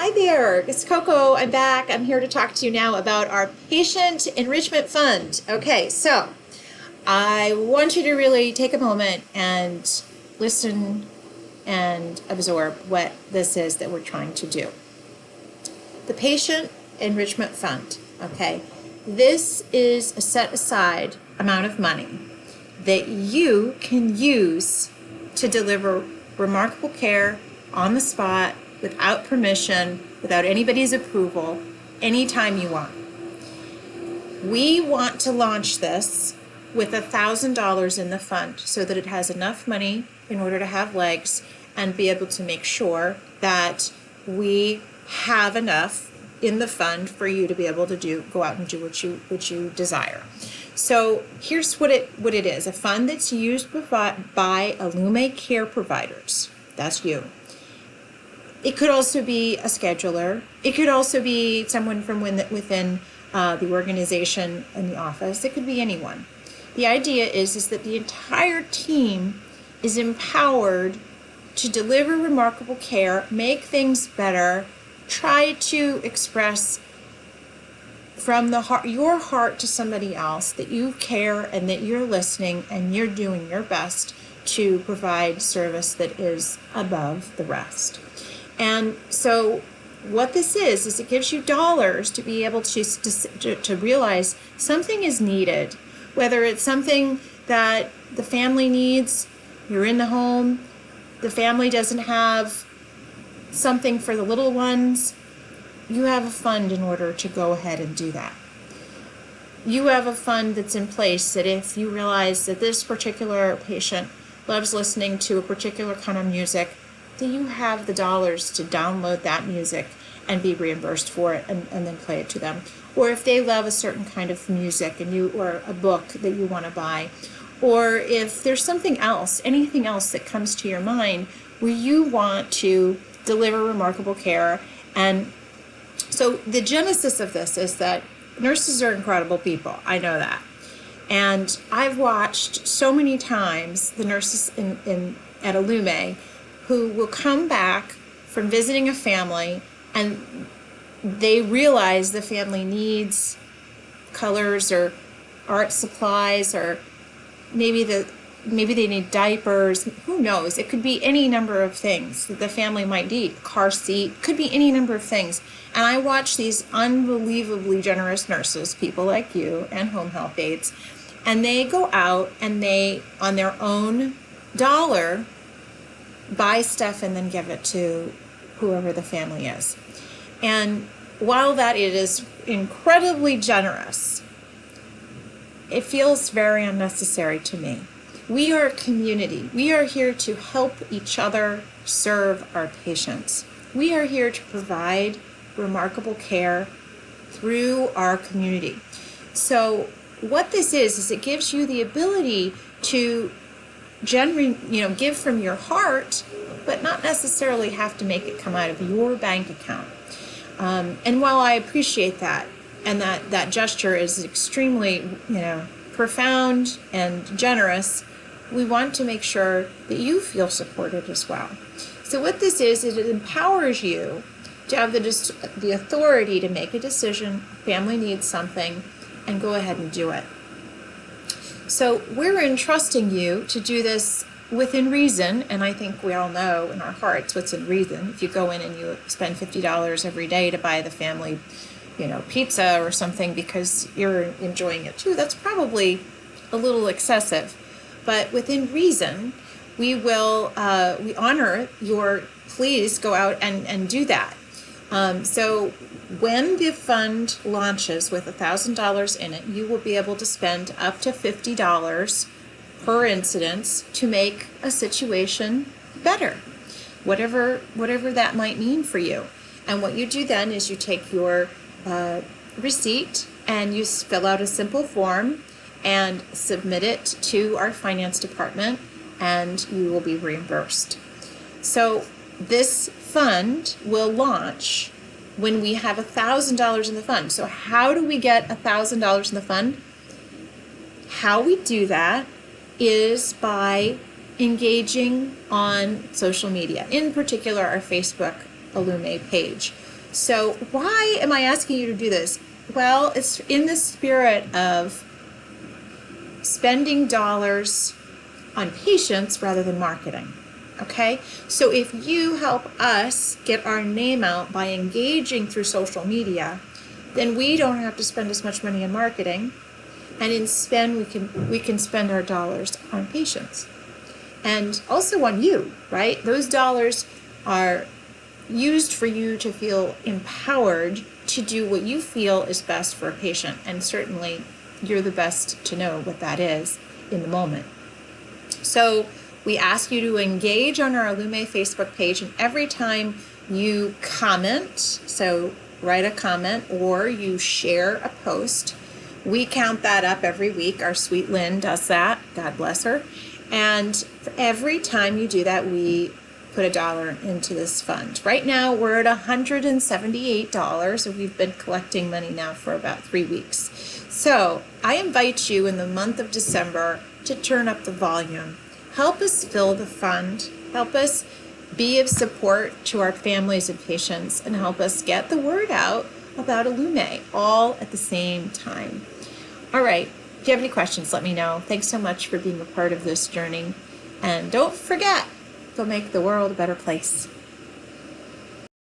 Hi there, it's Coco. I'm back. I'm here to talk to you now about our Patient Enrichment Fund. Okay, so I want you to really take a moment and listen and absorb what this is that we're trying to do. The Patient Enrichment Fund, okay, this is a set aside amount of money that you can use to deliver remarkable care on the spot, without permission, without anybody's approval, anytime you want. We want to launch this with $1,000 in the fund so that it has enough money in order to have legs and be able to make sure that we have enough in the fund for you to be able to go out and do what you desire. So here's what it is: a fund that's used by Allume care providers. That's you. It could also be a scheduler. It could also be someone from within the organization in the office. It could be anyone. The idea is that the entire team is empowered to deliver remarkable care, make things better, try to express from the heart, your heart to somebody else, that you care and that you're listening and you're doing your best to provide service that is above the rest. And so what this is it gives you dollars to be able to realize something is needed, whether it's something that the family needs, you're in the home, the family doesn't have something for the little ones. You have a fund in order to go ahead and do that. You have a fund that's in place that if you realize that this particular patient loves listening to a particular kind of music, that you have the dollars to download that music and be reimbursed for it and then play it to them. Or if they love a certain kind of music or a book that you want to buy, or if there's something else, anything else that comes to your mind where you want to deliver remarkable care. And so the genesis of this is that nurses are incredible people. I know that. And I've watched so many times the nurses at Allume who will come back from visiting a family and they realize the family needs colors or art supplies, or maybe they need diapers. Who knows? It could be any number of things that the family might need. Car seat, could be any number of things. And I watch these unbelievably generous nurses, people like you and home health aides, and they go out and they, on their own dollar, buy stuff and then give it to whoever the family is. And while that it is incredibly generous, it feels very unnecessary to me. We are a community. We are here to help each other serve our patients. We are here to provide remarkable care through our community. So what this is it gives you the ability to give from your heart, but not necessarily have to make it come out of your bank account. And while I appreciate that, and that gesture is extremely, profound and generous, we want to make sure that you feel supported as well. So what this is it empowers you to have the authority to make a decision. Family needs something, and go ahead and do it. So we're entrusting you to do this within reason, and I think we all know in our hearts what's in reason. If you go in and you spend $50 every day to buy the family, pizza or something because you're enjoying it too, that's probably a little excessive. But within reason, we honor your please go out and do that. So when the fund launches with $1,000 in it, you will be able to spend up to $50 per incidence to make a situation better, whatever that might mean for you. And what you do then is you take your receipt and you fill out a simple form and submit it to our finance department, and you will be reimbursed. So this fund will launch when we have $1,000 in the fund. So how do we get $1,000 in the fund? How we do that is by engaging on social media, in particular our Facebook Allume page. So why am I asking you to do this? Well, it's in the spirit of spending dollars on patients rather than marketing. Okay? So if you help us get our name out by engaging through social media, then we don't have to spend as much money on marketing, and we can spend our dollars on patients. And also on you, right? Those dollars are used for you to feel empowered to do what you feel is best for a patient. And certainly you're the best to know what that is in the moment. So we ask you to engage on our Allume Facebook page, and every time you comment, so write a comment or you share a post, we count that up every week. Our sweet Lynn does that, God bless her. And for every time you do that, we put $1 into this fund. Right now, we're at $178, and we've been collecting money now for about 3 weeks. So I invite you in the month of December to turn up the volume. Help us fill the fund. Help us be of support to our families and patients, and help us get the word out about Allume all at the same time. All right. If you have any questions, let me know. Thanks so much for being a part of this journey. And don't forget, go make the world a better place.